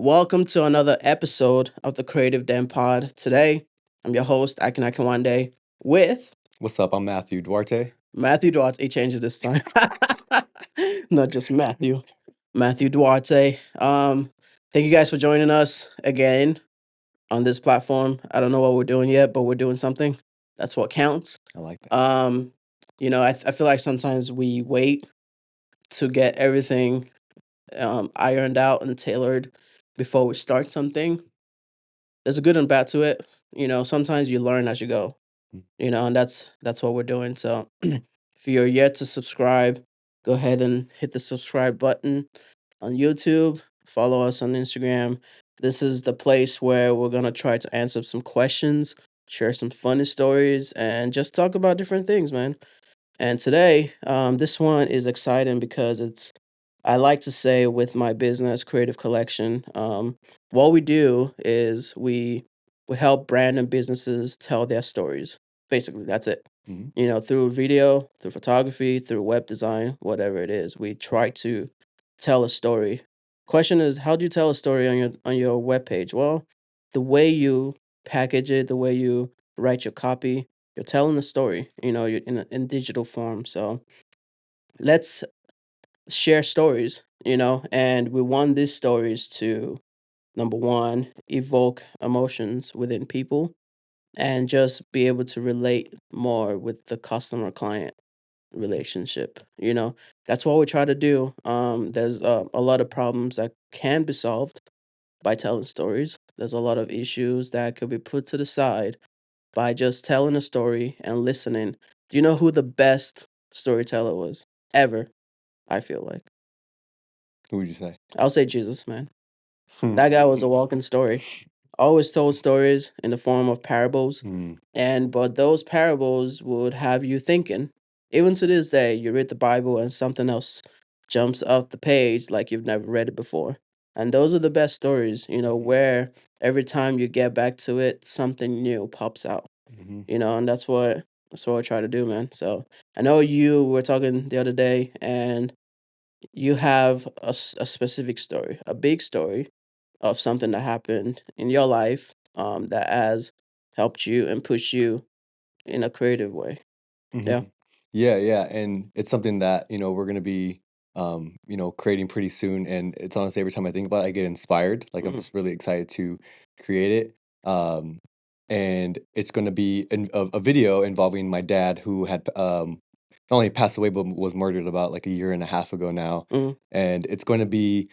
Welcome to another episode of the Creative Den Pod. Today, I'm your host, Akin Akinwande, with What's up? I'm Matthew Duarte. Matthew Duarte. He changed it this time. Not just Matthew. Matthew Duarte. Thank you guys for joining us again on this platform. I don't know what we're doing yet, but we're doing something. That's what counts. I like that. I feel like sometimes we wait to get everything ironed out and tailored before we start something. There's a good and bad to it. Sometimes you learn as you go. And that's what we're doing. So if you're yet to subscribe, go ahead and hit the subscribe button on YouTube. Follow us on Instagram. This is the place where we're gonna try to answer some questions, share some funny stories, and just talk about different things, man. And today, this one is exciting because I like to say with my business, Creative Collection, what we do is we help brand and businesses tell their stories. Basically, that's it. Mhm. Through video, through photography, through web design, whatever it is, we try to tell a story. Question is, how do you tell a story on your web page? Well, the way you package it, the way you write your copy, you're telling a story. You're in digital form. So let's share stories. And we want these stories to, number one, evoke emotions within people and just be able to relate more with the customer client relationship. That's what we try to do. There's a lot of problems that can be solved by telling stories. There's a lot of issues that could be put to the side by just telling a story and listening. Do you know who the best storyteller was ever? I feel like Who would you say? I'll say Jesus, man. That guy was a walking story. Always told stories in the form of parables. Hmm. But those parables would have you thinking. Even to this day, you read the Bible and something else jumps off the page like you've never read it before. And those are the best stories, where every time you get back to it, something new pops out. Mhm. And that's what I try to do, man. So I know you were talking the other day, and you have a specific story, a big story of something that happened in your life that has helped you and pushed you in a creative way. Yeah. Mhm. Yeah, and it's something that, we're gonna be, creating pretty soon, and it's honestly every time I think about it, I get inspired, like, I'm Hmm. just really excited to create it, and it's gonna be a video involving my dad who had, not only passed away, but was murdered about, like, a year and a half ago now, Hmm. and it's gonna be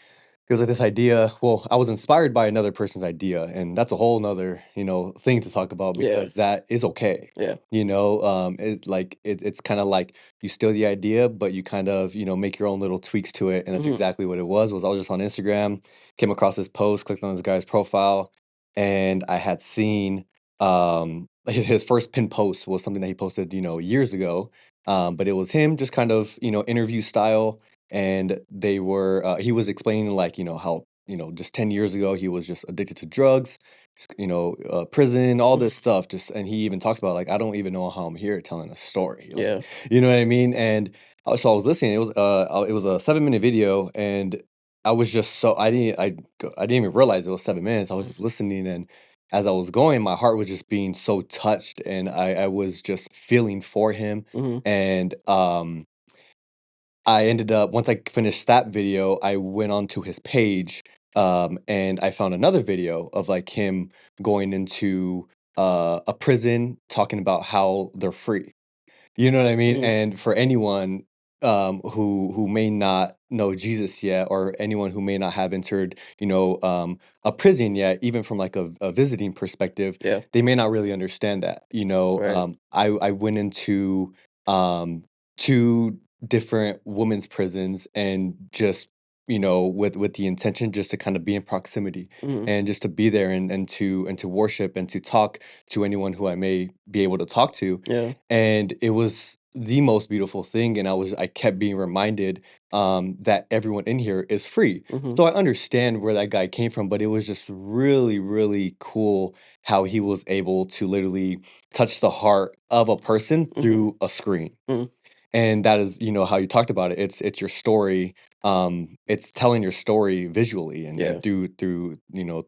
it was like this idea. Well, I was inspired by another person's idea, and that's a whole nother, thing to talk about Yeah. because that is okay. Yeah. It's kind of like you steal the idea, but you kind of, make your own little tweaks to it, and that's Hmm. exactly what it was. Was I was just on Instagram, came across this post, clicked on this guy's profile, and I had seen his first pin post was something that he posted, years ago. But it was him just kind of, interview style, and he was explaining, like, how, just 10 years ago he was just addicted to drugs, prison, all this stuff. Just And he even talks about, like, I don't even know how I'm here telling a story, like, Yeah. you know what I mean. And so I was listening. It was a 7-minute video, and I was just so I didn't even realize it was 7 minutes. I was just listening, and as I was going, my heart was just being so touched, and I was just feeling for him. Hmm. And I ended up once I finished that video, I went onto his page, and I found another video of, like, him going into, a prison talking about how they're free. You know what I mean? Hmm. And for anyone, who may not know Jesus yet, or anyone who may not have entered, a prison yet, even from, like, a visiting perspective, Yeah. they may not really understand that. Right. I went into, 2 different women's prisons, and just, with the intention just to kind of be in proximity, Hmm. and just to be there, and to worship, and to talk to anyone who I may be able to talk to. Yeah. And it was the most beautiful thing, and I kept being reminded, that everyone in here is free. Hmm. So I understand where that guy came from, but it was just really, really cool how he was able to literally touch the heart of a person Hmm. through a screen. Hmm. And that is, how you talked about it. It's your story, it's telling your story visually Yeah. and through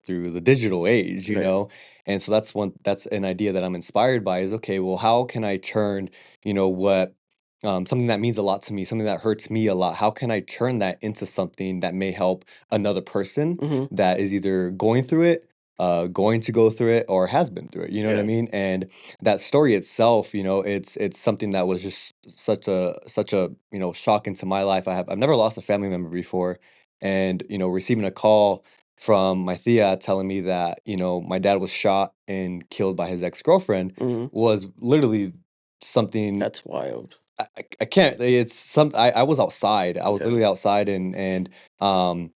through the digital age, Right. and so that's an idea that I'm inspired by is okay, well, how can I turn what something that means a lot to me, something that hurts me a lot, how can I turn that into something that may help another person Mhm. that is either going through it, going to go through it, or has been through it, you know what I Yeah. mean? And that story itself, it's something that was just such a shock into my life. I've never lost a family member before, and receiving a call from my tia telling me that my dad was shot and killed by his ex-girlfriend Mhm. was literally something That's wild. I can't. It's some. I was outside. I was Yeah. literally outside, and um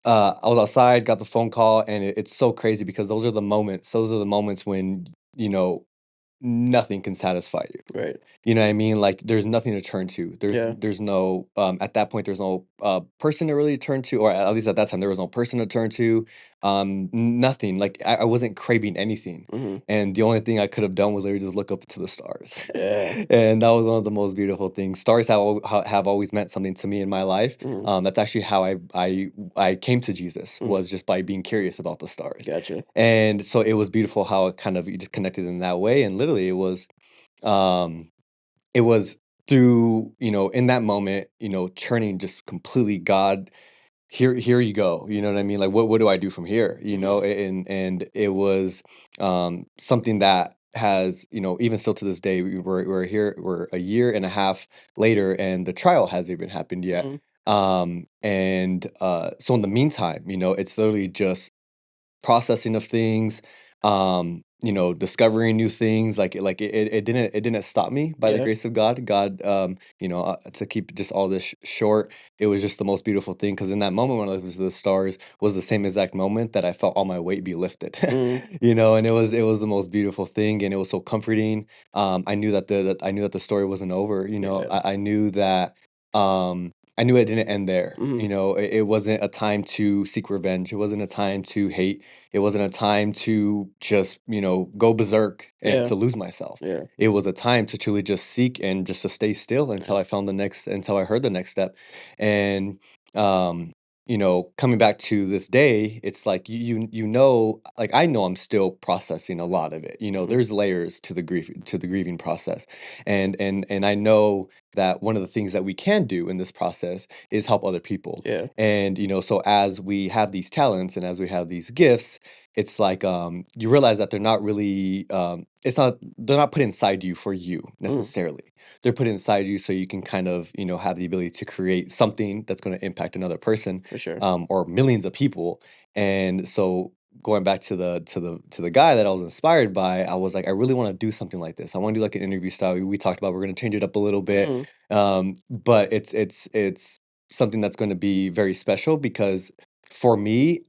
I was outside, got the phone call, and it's so crazy because those are the moments. Those are the moments when nothing can satisfy you. Right. You know what I mean? Like, there's nothing to turn to. Yeah. There's no, at that point, there's no, person to really turn to, or at least at that time, there was no person to turn to. Nothing. Like, I wasn't craving anything. Mhm. And the only thing I could have done was literally just look up to the stars. Yeah. And that was one of the most beautiful things. Stars have always meant something to me in my life. Mhm. That's actually how I came to Jesus, Mhm. was just by being curious about the stars. Gotcha. And so it was beautiful how it kind of you just connected in that way. And literally um it was through, in that moment, churning just completely God, here you go. You know what I mean? Like what do I do from here? Mhm. And it was something that has, even still to this day, we're here, we're a year and a half later, and the trial hasn't even happened yet. Mhm. And so in the meantime, it's literally just processing of things, discovering new things. It didn't stop me by the Yeah. grace of God. God, to keep just all this short, it was just the most beautiful thing because in that moment when I was to the stars was the same exact moment that I felt all my weight be lifted. Mhm. And it was the most beautiful thing, and it was so comforting. I knew that the story wasn't over. Yeah. I knew that. I knew it didn't end there. Mhm. It wasn't a time to seek revenge. It wasn't a time to hate. It wasn't a time to just, go berserk and Yeah. to lose myself. Yeah. It was a time to truly just seek and just to stay still until I found until I heard the next step. And, coming back to this day, it's like like I know I'm still processing a lot of it. Mhm. There's layers to the grieving process. And I know that one of the things that we can do in this process is help other people. Yeah. And so as we have these talents and as we have these gifts, it's like you realize that they're not really they're not put inside you for you Mhm. necessarily. They're put inside you so you can kind of have the ability to create something that's going to impact another person, For sure. or millions of people. And so going back to the guy that I was inspired by, I was like, I really want to do something like this. I want to do like an interview style. We talked about we're going to change it up a little bit, Mhm. but it's something that's going to be very special because for me,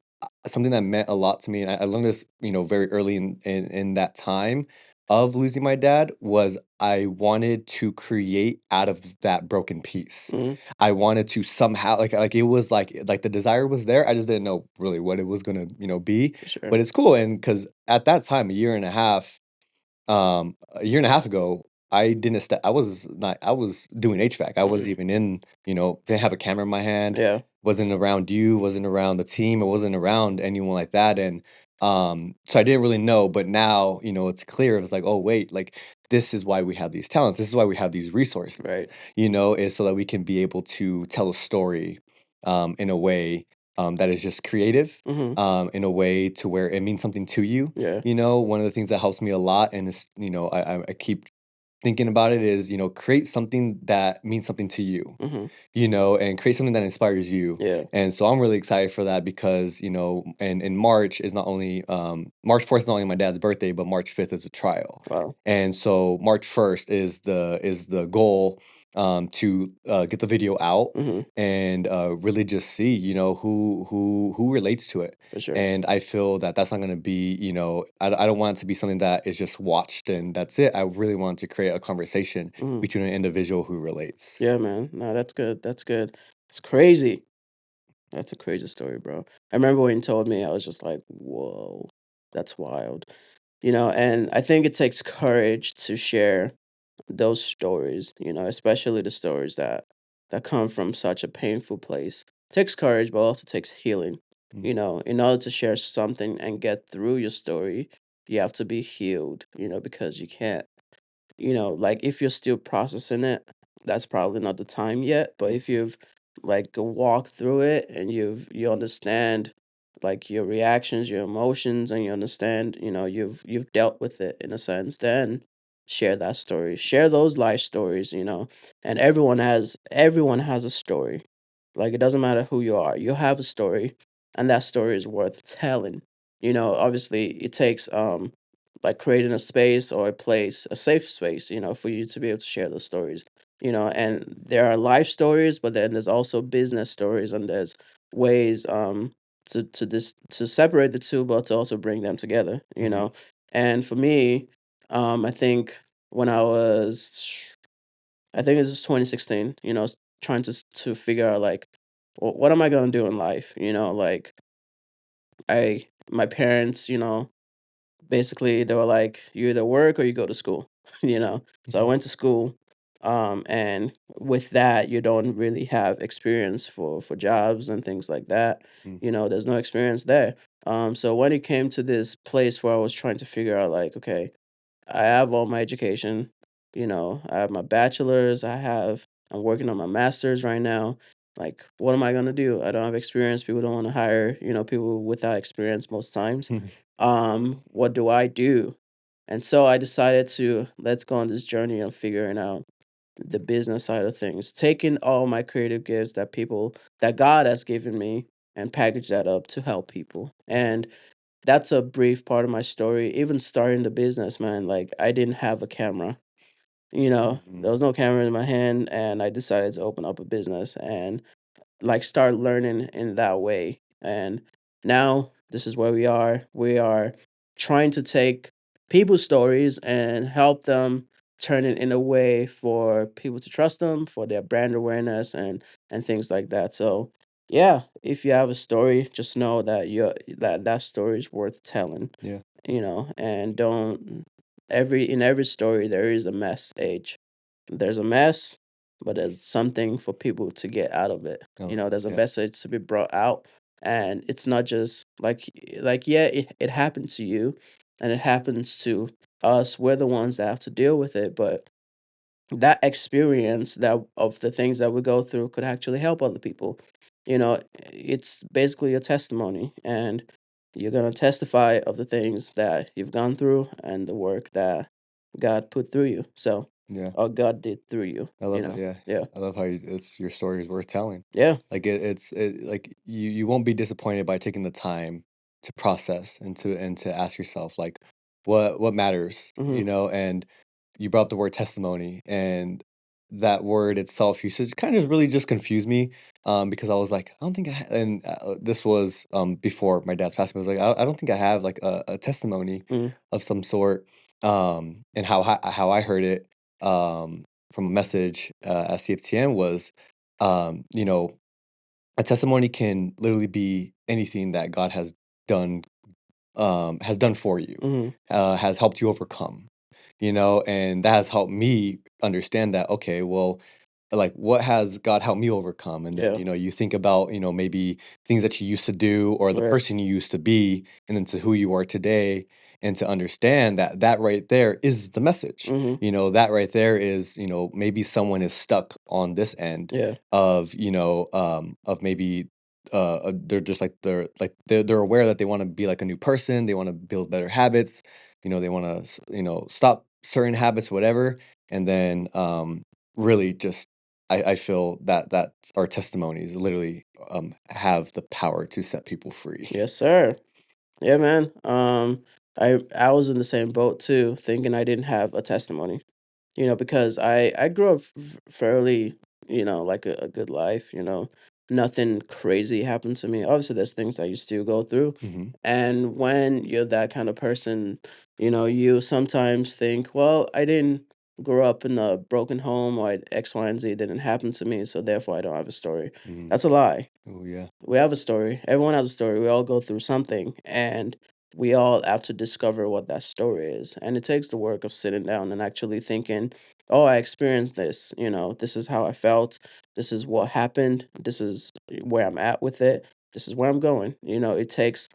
something that meant a lot to me, and I learned this, very early in that time of losing my dad, was I wanted to create out of that broken piece. Mhm. I wanted to somehow like it was like the desire was there. I just didn't know really what it was gonna be, For sure. but it's cool. And because at that time, a year and a half ago, I was doing HVAC. I was Mhm. even in, didn't have a camera in my hand, Yeah. wasn't around you, wasn't around the team, I wasn't around anyone like that. And so I didn't really know, but now, it's clear. It's like, oh wait, like this is why we have these talents. This is why we have these resources, Right. is so that we can be able to tell a story in a way that is just creative, Mhm. in a way to where it means something to you. Yeah. One of the things that helps me a lot, and is, I keep thinking about it, is, create something that means something to you, Mhm. and create something that inspires you. Yeah. And so I'm really excited for that because, and in March is not only March 4th is not only my dad's birthday, but March 5th is a trial. Wow. And so March 1st is the goal, to get the video out Mhm. and really just see, who relates to it. For sure. And I feel that that's not going to be, I don't want it to be something that is just watched and that's it. I really want to create a conversation Mhm. between an individual who relates. Yeah, man. No, that's good. That's good. It's crazy. That's a crazy story, bro. I remember when you told me, I was just like, whoa, that's wild. And I think it takes courage to share those stories, especially the stories that that come from such a painful place. Takes courage, but also takes healing. Mm, You know, in order to share something and get through your story, you have to be healed, because you can't, like if you're still processing it, that's probably not the time yet. But mm, if you've like walked through it and you understand like your reactions, your emotions, and you understand, you've dealt with it in a sense, then share that story. Share those life stories, and everyone has a story. Like it doesn't matter who you are, you have a story, and that story is worth telling. Obviously it takes like creating a space or a place, a safe space, for you to be able to share those stories. And there are life stories, but then there's also business stories, and there's ways to separate the two, but to also bring them together. mhm, And for me, I think when I think it was 2016. Trying to figure out like, what am I gonna do in life? Like my parents, basically they were like, you either work or you go to school. So I mhm, went to school, and with that you don't really have experience for jobs and things like that. mm, There's no experience there. So when it came to this place where I was trying to figure out like, okay, I have all my education. I have my bachelor's. I'm working on my master's right now. Like, what am I gonna do? I don't have experience. People don't want to hire, people without experience most times. mhm, What do I do? And so I decided to let's go on this journey of figuring out the business side of things, taking all my creative gifts that God has given me and package that up to help people. And that's a brief part of my story. Even starting the business, man, like I didn't have a camera. There mhm, was no camera in my hand, and I decided to open up a business and like start learning in that way. And now this is where we are. We are trying to take people's stories and help them turn it in a way for people to trust them, for their brand awareness and things like that. So yeah, if you have a story, just know that that story is worth telling. yeah. And don't every in every story there is a message. There's a mess, but there's something for people to get out of it. I love that. There's a Yeah. message to be brought out, and it's not just like yeah, it happened to you, and it happens to us. We're the ones that have to deal with it, but that experience that of the things that we go through could actually help other people. It's basically a testimony, and you're gonna testify of the things that you've gone through and the work that God put through you. So, Yeah. or God did through you. I love that, yeah. Yeah, I love how it's your story is worth telling. yeah, Like, like, you won't be disappointed by taking the time to process and to ask yourself, like, what matters, hmm And you brought up the word testimony, and that word itself usage kind of really just confused me, because I was like, I don't think and this was before my dad's passing. I was like, I don't think I have like a testimony hmm of some sort, and how I heard it, from a message at CFTN was, you know, a testimony can literally be anything that God has done for you, hmm has helped you overcome, and that has helped me understand that, okay, well, like, what has God helped me overcome? And then, yeah, you think about, maybe things that you used to do or the right, person you used to be, and then to who you are today, and to understand that that right there is the message. hmm That right there is, maybe someone is stuck on this end yeah, of maybe they're just like they're aware that they want to be like a new person, they want to build better habits, they want to stop certain habits, whatever, and then really just I feel that our testimonies literally have the power to set people free. yes, sir. Yeah, man. I was in the same boat too, thinking I didn't have a testimony. Because I grew up fairly, like a good life. Nothing crazy happened to me. Obviously, there's things that you still go through, Hmm. and when you're that kind of person, you sometimes think, well, I didn't grow up in a broken home, or X, Y, and Z didn't happen to me, so therefore I don't have a story. Hmm. That's a lie. Oh yeah. We have a story. Everyone has a story. We all go through something, and we all have to discover what that story is. And it takes the work of sitting down and actually thinking, oh, I experienced this, this is how I felt, this is what happened, this is where I'm at with it, this is where I'm going. It takes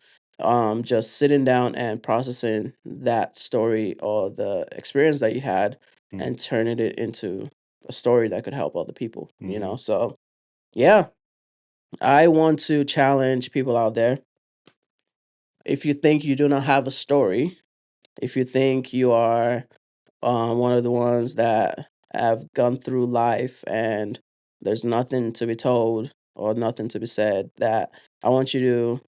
just sitting down and processing that story or the experience that you had Mm, and turning it into a story that could help other people. mhm. So yeah, I want to challenge people out there. If you think you do not have a story, if you think you are one of the ones that have gone through life and there's nothing to be told or nothing to be said, that I want you to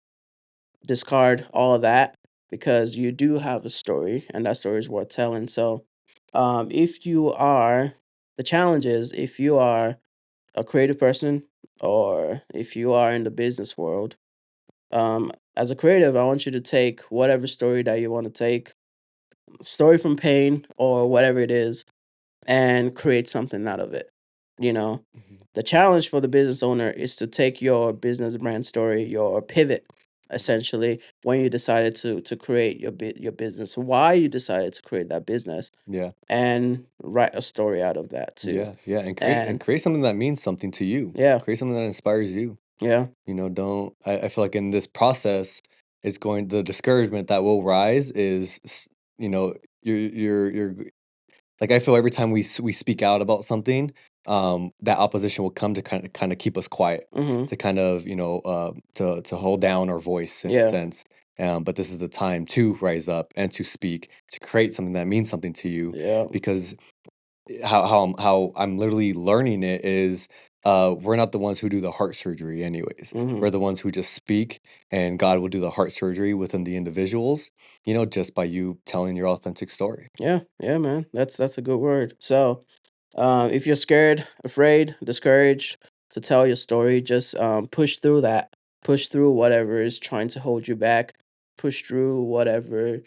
discard all of that, because you do have a story and that story is worth telling. So, if you are, the challenge is, if you are a creative person or if you are in the business world, as a creative, I want you to take whatever story that you want to take, story from pain or whatever it is, and create something out of it. You know, Mhm. the challenge for the business owner is to take your business brand story, your pivot, Mm. essentially, when you decided to create your business, why you decided to create that business, Yeah. and write a story out of that too. Yeah, yeah, and And create something that means something to you. yeah, Create something that inspires you. yeah, Don't I feel like in this process, it's going the discouragement that will rise is you know, you're like I feel every time we speak out about something, that opposition will come to kind of keep us quiet, mm-hmm, to kind of to hold down our voice in a yeah, sense. But this is the time to rise up and to speak, to create something that means something to you, yeah, because how I'm literally learning it is, we're not the ones who do the heart surgery anyways. mm-hmm, We're the ones who just speak, and God will do the heart surgery within the individuals, just by you telling your authentic story. yeah, yeah, man. That's a good word. So, if you're scared, afraid, discouraged to tell your story, just push through that. Push through whatever is trying to hold you back. Push through whatever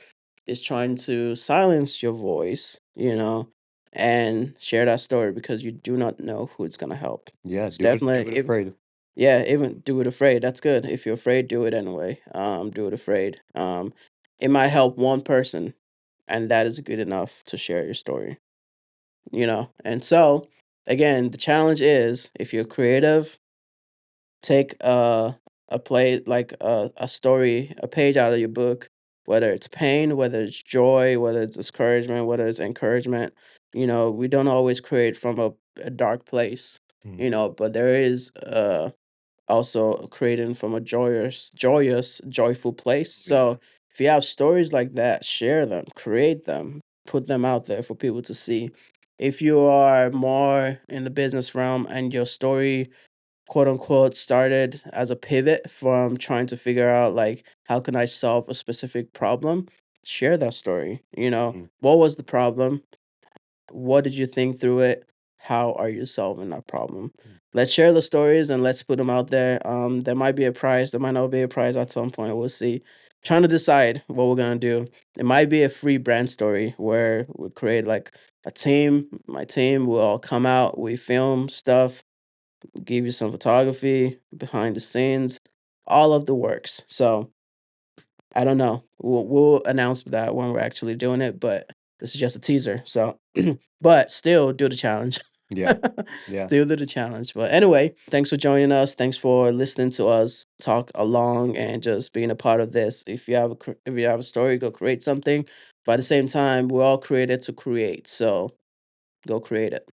is trying to silence your voice, and share that story, because you do not know who it's going to help. Yeah, It's do definitely, it if, afraid. yeah, even do it afraid. That's good. If you're afraid, do it anyway. Do it afraid. It might help one person, and that is good enough to share your story. And so, again, the challenge is, if you're creative, take a play, like a story, a page out of your book, whether it's pain, whether it's joy, whether it's discouragement, whether it's encouragement. We don't always create from a dark place, Mm, but there is also creating from a joyous, joyful place. yeah. So if you have stories like that, share them, create them, put them out there for people to see. If you are more in the business realm and your story, quote unquote, started as a pivot from trying to figure out, like, how can I solve a specific problem, share that story. Mm, What was the problem? What did you think through it? How are you solving that problem? mm. Let's share the stories and let's put them out there. There might be a prize. There might not be a prize at some point. We'll see. Trying to decide what we're gonna do. It might be a free brand story where we create like a team. My team will all come out. We film stuff. Give you some photography, behind the scenes, all of the works. So I don't know. We'll announce that when we're actually doing it, but this is just a teaser. So, but still do the challenge. Yeah, yeah, Still do the challenge. But anyway, thanks for joining us. Thanks for listening to us talk along and just being a part of this. If you have a story, go create something. But at the same time, we're all created to create. So go create it.